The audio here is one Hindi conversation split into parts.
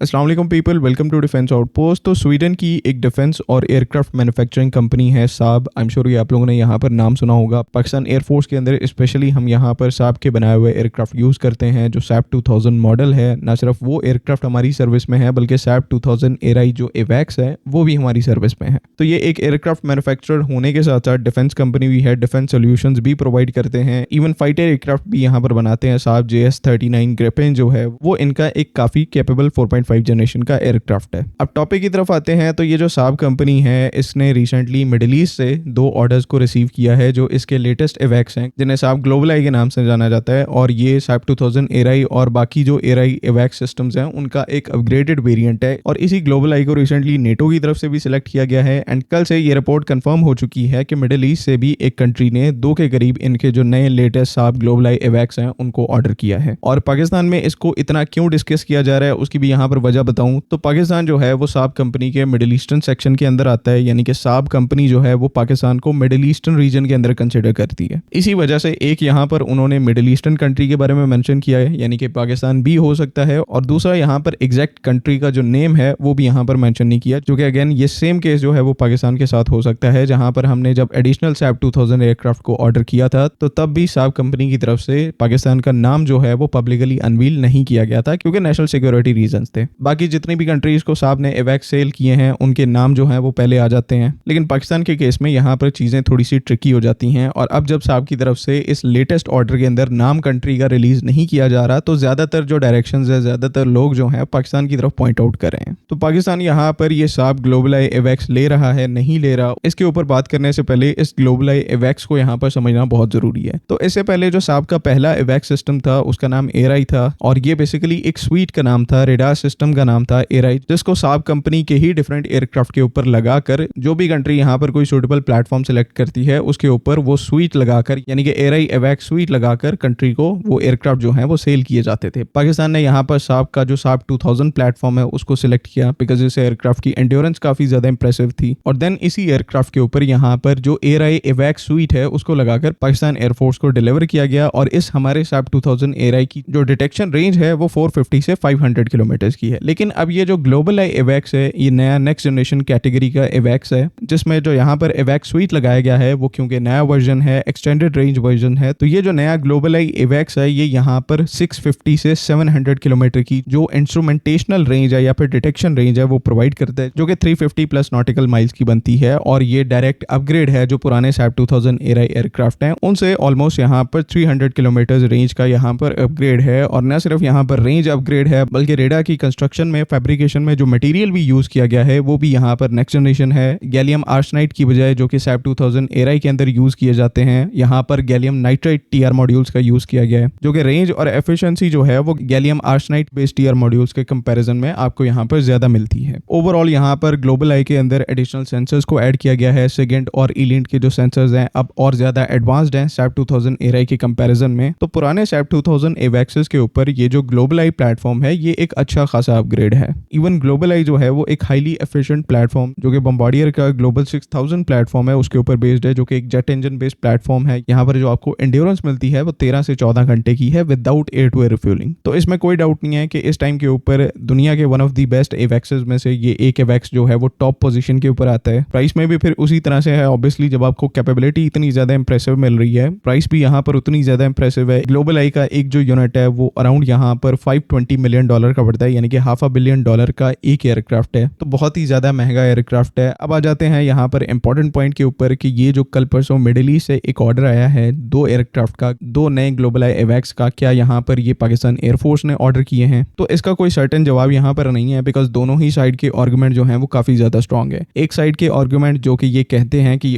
अस्सलाम वालेकुम people, welcome to defence outpost. तो स्वीडन की एक डिफेंस और एयरक्राफ्ट मैन्युफैक्चरिंग कंपनी है साब। आई एम श्योर ये आप लोगों ने यहाँ पर नाम सुना होगा। पाकिस्तान एयरफोर्स के अंदर स्पेशली हम यहाँ पर साब के बनाए हुए एयरक्राफ्ट यूज़ करते हैं, जो सैब 2000 मॉडल है। ना सिर्फ वो एयरक्राफ्ट हमारी सर्विस में है, बल्कि सैब 2000 एराई जो एवैक्स है वो भी हमारी सर्विस में है। तो ये एक एयरक्राफ्ट मैन्युफैक्चरर होने के साथ साथ डिफेंस कंपनी भी है, डिफेंस सोल्यूशंस भी प्रोवाइड करते हैं, इवन फाइटर एयरक्राफ्ट भी यहाँ पर बनाते हैं। साब JS39 ग्रिपेन जो है वो इनका एक काफ़ी कैपेबल 4.5 जनरेशन का एयरक्राफ्ट है। अब टॉपिक की तरफ आते हैं, तो ये जो साब कंपनी है इसने रिसेंटली मिडिल ईस्ट से 2 ऑर्डर्स को रिसीव किया है, जो इसके लेटेस्ट एवैक्स हैं, जिन्हें साब ग्लोबल आई के नाम से जाना जाता है। और ये साब 2000 एराई और बाकी जो एराई एवैक्स सिस्टम्स हैं उनका एक अपग्रेडेड वेरिएंट है। और इसी ग्लोबल आई को रिसेंटली नेटो की तरफ से भी सिलेक्ट किया गया है। एंड कल से ये रिपोर्ट कंफर्म हो चुकी है कि मिडिल ईस्ट से भी एक कंट्री ने 2 के करीब इनके जो नए लेटेस्ट साब ग्लोबल आई एवैक्स हैं उनको ऑर्डर किया है। और पाकिस्तान में इसको इतना क्यों डिस्कस किया जा रहा है उसकी भी यहाँ पर वजह बताऊं तो पाकिस्तान जो है वो साब कंपनी के मिडिल ईस्टर्न सेक्शन के अंदर आता है, यानी कि साब कंपनी जो है वो पाकिस्तान को मिडिल ईस्टर्न रीजन के अंदर कंसिडर करती है। इसी वजह से एक यहाँ पर उन्होंने मिडिल ईस्टर्न कंट्री के बारे में मेंशन किया है, यानी कि पाकिस्तान भी हो सकता है। और दूसरा यहाँ पर एग्जैक्ट कंट्री का जो नेम है वो भी यहाँ पर मेंशन नहीं किया, जो कि अगेन ये सेम केस जो है वो पाकिस्तान के साथ हो सकता है, जहाँ पर हमने जब एडिशनल सैब 2000 एयरक्राफ्ट को ऑर्डर किया था तो तब भी साब कंपनी की तरफ से पाकिस्तान का नाम जो है वो पब्लिकली अनवील नहीं किया गया था, क्योंकि नेशनल सिक्योरिटी रीजंस थे। बाकी जितनी भी कंट्रीज को साब ने एवैक्स सेल किए हैं उनके नाम जो हैं वो पहले आ जाते हैं, लेकिन पाकिस्तान के केस में यहाँ पर चीजें थोड़ी सी ट्रिकी हो जाती हैं। और अब जब साब की तरफ से इस लेटेस्ट ऑर्डर के अंदर नाम कंट्री का रिलीज नहीं किया जा रहा, तो ज्यादातर जो डायरेक्शंस है, ज्यादातर लोग जो हैं पाकिस्तान की तरफ पॉइंट आउट कर रहे हैं। तो पाकिस्तान यहाँ पर ये साब ग्लोबल आई एवैक्स ले रहा है, नहीं ले रहा, इसके ऊपर बात करने से पहले इस ग्लोबल आई एवैक्स को यहाँ पर समझना बहुत जरूरी है। तो इससे पहले जो साब का पहला एवैक्स सिस्टम था उसका नाम एराई था, और ये बेसिकली एक स्वीट का नाम था, रेडार सिस्टम का नाम था एराई, जिसको साब कंपनी के ही डिफरेंट एयरक्राफ्ट के ऊपर लगाकर जो भी कंट्री यहाँ पर कोई सूटेबल प्लेटफॉर्म सेलेक्ट करती है उसके ऊपर वो स्वीट लगाकर, यानी कि एराई एवैक्स स्वीट लगाकर कंट्री को वो एयरक्राफ्ट जो है वो सेल किए जाते थे। पाकिस्तान ने यहाँ पर साब का जो साब 2000 प्लेटफॉर्म है उसको सिलेक्ट किया, बिकॉज इस एयरक्राफ्ट की एंड्योरेंस काफी ज्यादा इंप्रेसिव थी। और देन इसी एयरक्राफ्ट के ऊपर यहाँ पर जो एराई एवैक्स स्वीट है उसको लगाकर पाकिस्तान एयरफोर्स को डिलीवर किया गया। और इस हमारे साब 2000 एराई की जो डिटेक्शन रेंज है वो 450 से 500 किलोमीटर की है। लेकिन अब ये जो ग्लोबल आई एवैक्स है ये नया नेक्स्ट जनरेशन कैटेगरी का एवैक्स है, जिसमें जो यहाँ पर एवैक्स स्वीट लगाया गया है वो क्योंकि नया वर्जन है, एक्सटेंडेड रेंज वर्जन है, तो ये जो नया ग्लोबल आई एवैक्स है ये यहाँ पर 650 से 700 किलोमीटर की जो इंस्ट्रूमेंटेशनल रेंज है या फिर डिटेक्शन रेंज है वो प्रोवाइड करता है, जो कि 350 प्लस नॉटिकल माइल्स की बनती है। और ये डायरेक्ट अपग्रेड है जो पुराने सैब 2000 एराई एयरक्राफ्ट हैं उनसे ऑलमोस्ट यहाँ पर 300 किलोमीटर रेंज का यहाँ पर अपग्रेड है। और न सिर्फ यहाँ पर रेंज अपग्रेड है, बल्कि रेडा की कंस्ट्रक्शन में, फैब्रिकेशन में जो मटेरियल भी यूज किया गया है वो भी यहाँ पर नेक्स्ट जनरेशन है। गैलियम आर्सेनाइड की बजाय जो कि सैब 2000 एराई के अंदर यूज किए जाते हैं, यहाँ पर गैलियम नाइट्राइड टीआर मॉड्यूल्स का यूज किया गया है, जो कि रेंज और एफिशिएंसी जो है वो gallium arsenide based TR modules के कंपैरिजन में आपको यहाँ पर ज्यादा मिलती है। ओवरऑल यहाँ पर ग्लोबल आई के अंदर एडिशनल सेंसर्स को ऐड किया गया है। सेगेंट और इलिंट के जो सेंसर्स हैं अब और ज्यादा एडवांस्ड हैं सैब 2000 एराई के कंपैरिजन में। तो पुराने सैब 2000 एवैक्सेस के ऊपर ये जो ग्लोबल आई प्लेटफॉर्म है ये एक अच्छा खासा अपग्रेड है। इवन ग्लोबल आई जो है वो एक हाईली एफिशिएंट प्लेटफॉर्म, जो कि बॉम्बार्डियर का ग्लोबल 6000 प्लेटफॉर्म है उसके ऊपर बेस्ड है, जो कि एक जेट इंजन बेस्ड प्लेटफॉर्म है। यहाँ पर जो आपको एंड्योरेंस मिलती है वो 13 से 14 घंटे की है without air to air refuelling. तो इसमें कोई डाउट नहीं है कि इस टाइम के ऊपर दुनिया के वन ऑफ द बेस्ट एवैक्सेस में से ये एक एवैक्स जो है वो टॉप पोजीशन के ऊपर आता है। प्राइस में भी फिर उसी तरह से है, ऑब्वियसली जब आपको कैपेबिलिटी इतनी ज्यादा इंप्रेसिव मिल रही है, प्राइस भी यहाँ पर उतनी ज्यादा इंप्रेसिव है। ग्लोबल आई का एक जो यूनिट है वो अराउंड यहाँ पर $520 मिलियन का पड़ता है, यानी कि $500 मिलियन का एक एयरक्राफ्ट है। तो बहुत ही ज्यादा महंगा एयरक्राफ्ट है। अब आ जाते हैं यहाँ पर इंपॉर्टेंट पॉइंट के ऊपर कि ये जो कल परसों मिडिल ईस्ट से एक ऑर्डर आया है 2 एयरक्राफ्ट का, 2 नए ग्लोबल आई एवैक्स का, क्या यहाँ पर ये पाकिस्तान एयरफोर्स ने ऑर्डर किए हैं? तो इसका कोई सर्टेन जवाब यहाँ पर नहीं है, बिकॉज दोनों ही साइड के आर्गुमेंट जो हैं वो काफी ज्यादा स्ट्रॉन्ग है। एक साइड के आर्गुमेंट जो कि ये कहते हैं कि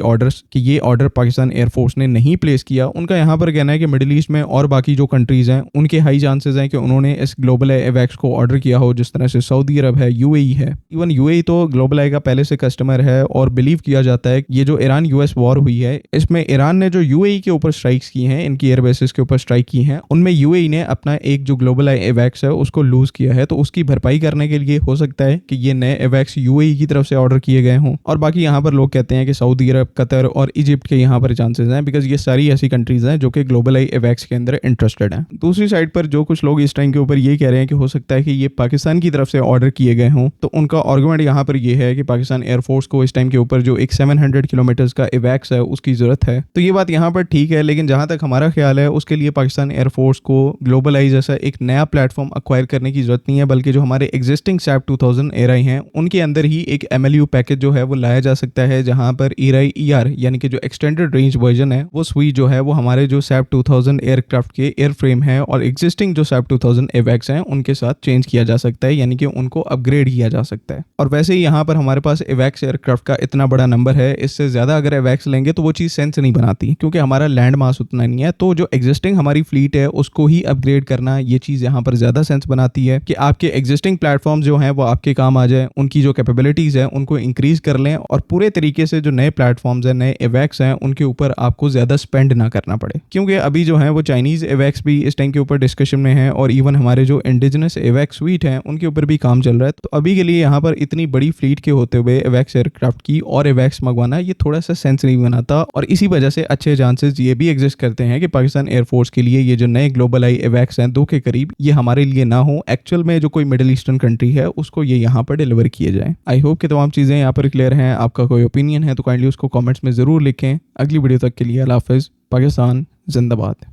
ये ऑर्डर पाकिस्तान एयरफोर्स ने नहीं प्लेस किया, उनका यहाँ पर कहना है कि मिडिल ईस्ट में और बाकी जो कंट्रीज हैं उनके हाई चांसेस हैं कि उन्होंने इस ग्लोबल आई एवैक्स को ऑर्डर किया हो, जिस तरह से सऊदी अरब है, यूएई है। इवन यूएई तो ग्लोबल आई का पहले से कस्टमर है, और बिलीव किया जाता है ये जो ईरान यूएस वॉर हुई है इसमें ईरान ने जो यूएई के ऊपर स्ट्राइक्स की हैं, इनकी एयरबेसेस के ऊपर स्ट्राइक की हैं, उनमें यूएई ने अपना एक जो ग्लोबल आई एवैक्स है उसको लूज किया है। तो उसकी भरपाई करने के लिए हो सकता है कि ये नए एवैक्स यूएई की तरफ से ऑर्डर किए गए हों। और बाकी यहाँ पर लोग कहते हैं कि सऊदी अरब, कतर और इजिप्ट के यहाँ पर चांसेस हैं, बिकॉज ये सारी ऐसी कंट्रीज हैं जो कि ग्लोबल आई एवैक्स के अंदर इंटरेस्टेड हैं। दूसरी साइड पर जो कुछ लोग इस टाइम के ऊपर ये कह रहे हैं कि हो सकता है कि ये पाकिस्तान की तरफ से ऑर्डर किए गए हों। तो उनका आर्गुमेंट यहाँ पर ये है कि पाकिस्तान एयरफोर्स को इस टाइम के ऊपर जो एक 700 किलोमीटर्स का एवैक्स है उसकी ज़रूरत है। तो ये बात यहाँ पर ठीक है, लेकिन जहाँ तक हमारा ख्याल है उसके लिए पाकिस्तान एयरफोर्स को ग्लोबलाइज जैसा एक नया प्लेटफॉर्म अक्वायर करने की ज़रूरत नहीं है, बल्कि जो हमारे एग्जिस्टिंग सैप 2000 एराई हैं उनके अंदर ही एक MLU पैकेज जो है वो लाया जा सकता है, जहाँ पर एराई ER यानी कि जो एक्सटेंडेड रेंज वर्जन है वो सुई जो है वो हमारे जो सैप 2000 एयरक्राफ्ट के एयरफ्रेम है और एग्जिस्टिंग जो सैप 2000 एवैक्स हैं उनके साथ चेंज किया जा सकता है, यानी कि उनको अपग्रेड किया जा सकता है। और वैसे ही यहाँ पर हमारे पास एवैक्स एयरक्राफ्ट का इतना बड़ा नंबर है, इससे ज़्यादा अगर एवैक्स लेंगे तो वो चीज़ सेंस नहीं बनाती, क्योंकि हमारा लैंड मास उतना नहीं है। तो जो एग्जिस्टिंग हमारी फ्लीट है उसको ही अपग्रेड करना, ये चीज़ यहाँ पर ज़्यादा सेंस बनाती है कि आपके एग्जिस्टिंग प्लेटफॉर्म जो हैं वो आपके काम आ जाए, उनकी जो कैपेबिलिटीज़ है उनको इंक्रीज कर लें और पूरे तरीके से जो नए प्लेटफॉर्म्स हैं, नए एवैक्स हैं, उनके ऊपर आपको ज़्यादा स्पेंड ना करना पड़े। क्योंकि अभी जो है वो चाइनीज़ एवैक्स भी इस टाइम के ऊपर डिस्कशन में है और इवन हमारे जो इंडिजिनस एवैक्स स्वीट हैं उनके ऊपर भी काम चल रहा है। तो अभी के लिए यहाँ पर इतनी बड़ी फ्लीट के होते हुए एवैक्स एयरक्राफ्ट की और एवैक्स मंगवाना ये थोड़ा सा सेंस नहीं बनाता, और इसी वजह से अच्छे चांसेस ये भी एग्जिस्ट करते हैं कि पाकिस्तान एयरफोर्स के लिए ये जो नए ग्लोबल आई एवैक्स हैं 2 के करीब, ये हमारे लिए ना हो। एक्चुअल में जो कोई मिडिल ईस्टर्न कंट्री है उसको ये यहाँ पर डिलीवर किए जाए। आई होप कि तमाम चीज़ें यहाँ पर क्लियर हैं। आपका कोई ओपिनियन है तो काइंडली उसको कॉमेंट्स में ज़रूर लिखें। अगली वीडियो तक के लिए अल्लाह हाफिज़। पाकिस्तान जिंदाबाद।